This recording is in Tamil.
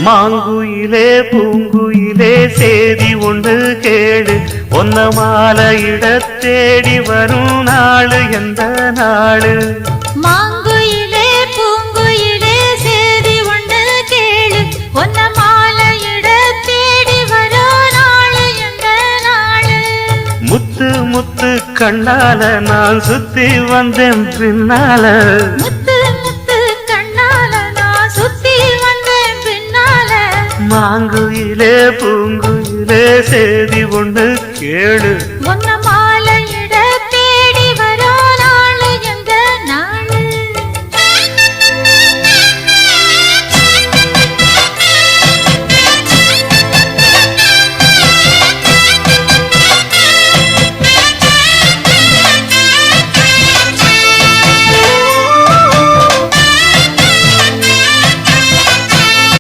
மாங்குயிலே பூங்குயிலே சேதி ஒன்று கேடு ஒன்ன மாலையிட தேடி வரும் நாளு எந்த நாளு மாங்குயிலே பூங்குயிலே சேதி ஒன்று கேளு ஒன்ன மாலையிட தேடி வரும் நாளு எந்த நாளு முத்து முத்து கண்ணால நான் சுத்தி வந்தேன் பின்னால மாங்குயிலே பூங்குயிலே சேதி ஒன்று கேளு ஒன்ன